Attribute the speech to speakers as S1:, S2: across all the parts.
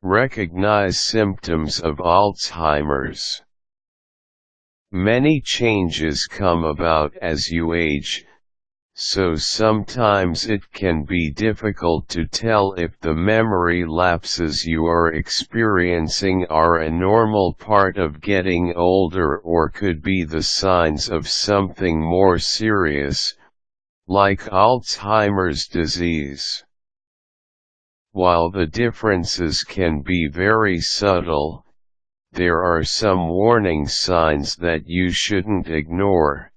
S1: Recognize symptoms of Alzheimer's. Many changes come about as you age, so sometimes it can be difficult to tell if the memory lapses you are experiencing are a normal part of getting older or could be the signs of something more serious, like Alzheimer's disease. While the differences can be very subtle, there are some warning signs that you shouldn't ignore.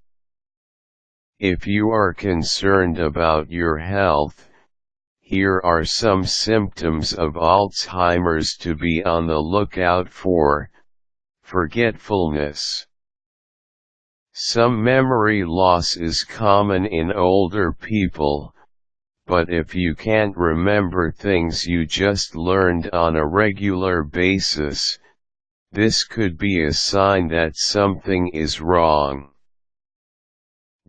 S1: If you are concerned about your health, here are some symptoms of Alzheimer's to be on the lookout for. Forgetfulness. Some memory loss is common in older people, but if you can't remember things you just learned on a regular basis, this could be a sign that something is wrong.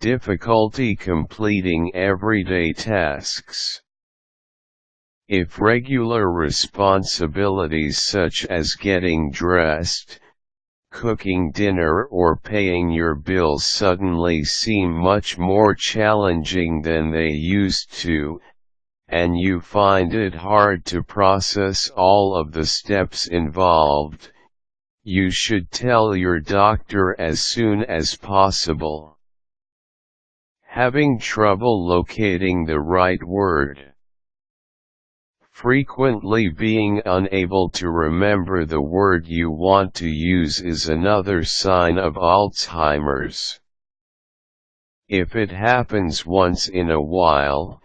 S1: Difficulty completing everyday tasks. If regular responsibilities such as getting dressed, cooking dinner or paying your bills suddenly seem much more challenging than they used to, and you find it hard to process all of the steps involved, you should tell your doctor as soon as possible. Having trouble locating the right word. Frequently being unable to remember the word you want to use is another sign of Alzheimer's. If it happens once in a while,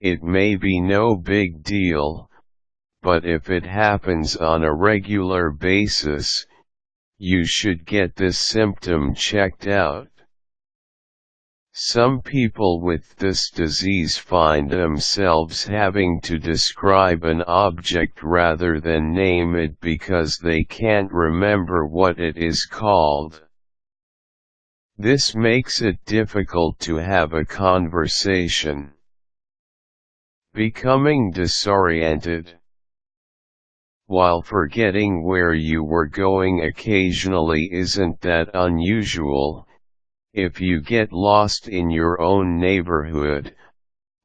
S1: it may be no big deal, but if it happens on a regular basis, you should get this symptom checked out. Some people with this disease find themselves having to describe an object rather than name it because they can't remember what it is called. This makes it difficult to have a conversation. Becoming disoriented. While forgetting where you were going occasionally isn't that unusual, if you get lost in your own neighborhood,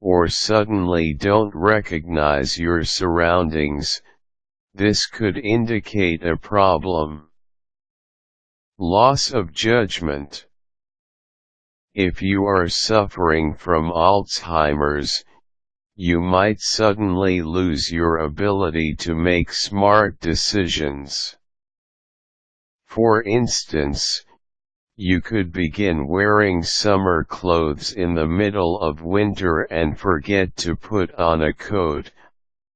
S1: or suddenly don't recognize your surroundings, this could indicate a problem. Loss of judgment. If you are suffering from Alzheimer's, you might suddenly lose your ability to make smart decisions. For instance, you could begin wearing summer clothes in the middle of winter and forget to put on a coat,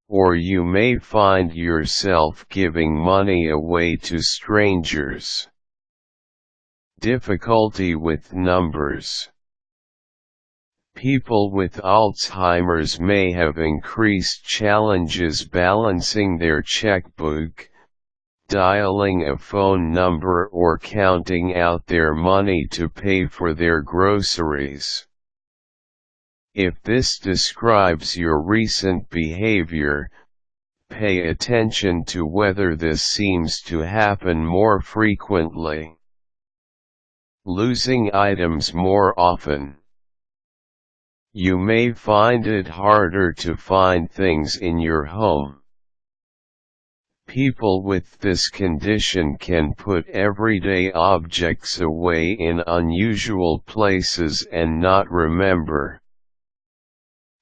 S1: or you may find yourself giving money away to strangers. Difficulty with numbers. People with Alzheimer's may have increased challenges balancing their checkbook, dialing a phone number or counting out their money to pay for their groceries. If this describes your recent behavior, pay attention to whether this seems to happen more frequently. Losing items more often. You may find it harder to find things in your home. People with this condition can put everyday objects away in unusual places and not remember.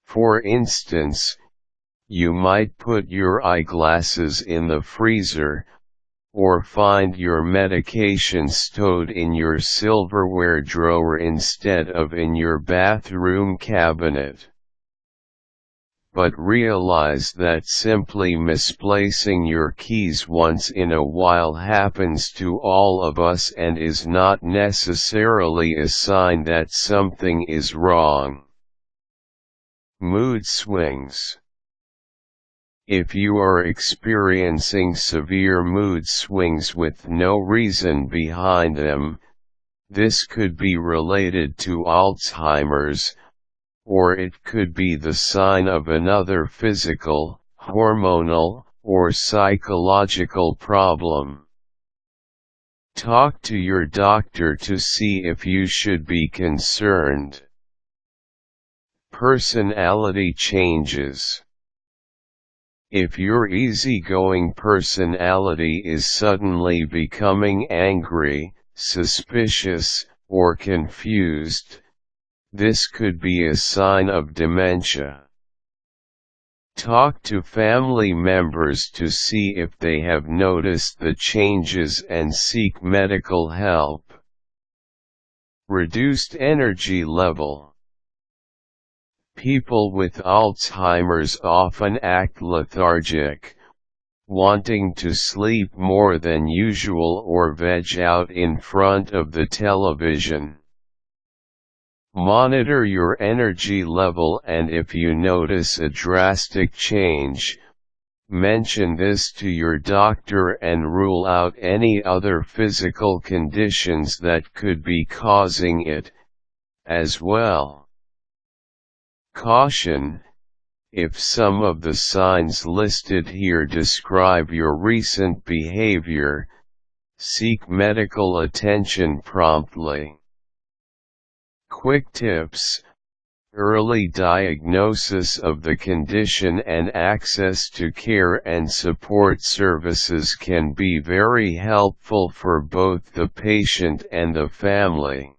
S1: For instance, you might put your eyeglasses in the freezer, or find your medication stowed in your silverware drawer instead of in your bathroom cabinet. But realize that simply misplacing your keys once in a while happens to all of us and is not necessarily a sign that something is wrong. Mood swings. If you are experiencing severe mood swings with no reason behind them, this could be related to Alzheimer's, or it could be the sign of another physical, hormonal, or psychological problem. Talk to your doctor to see if you should be concerned. Personality changes. If your easygoing personality is suddenly becoming angry, suspicious, or confused, this could be a sign of dementia. Talk to family members to see if they have noticed the changes and seek medical help. Reduced energy level. People with Alzheimer's often act lethargic, wanting to sleep more than usual or veg out in front of the television. Monitor your energy level, and if you notice a drastic change, mention this to your doctor and rule out any other physical conditions that could be causing it, as well. Caution: if some of the signs listed here describe your recent behavior, seek medical attention promptly. Quick tips: early diagnosis of the condition and access to care and support services can be very helpful for both the patient and the family.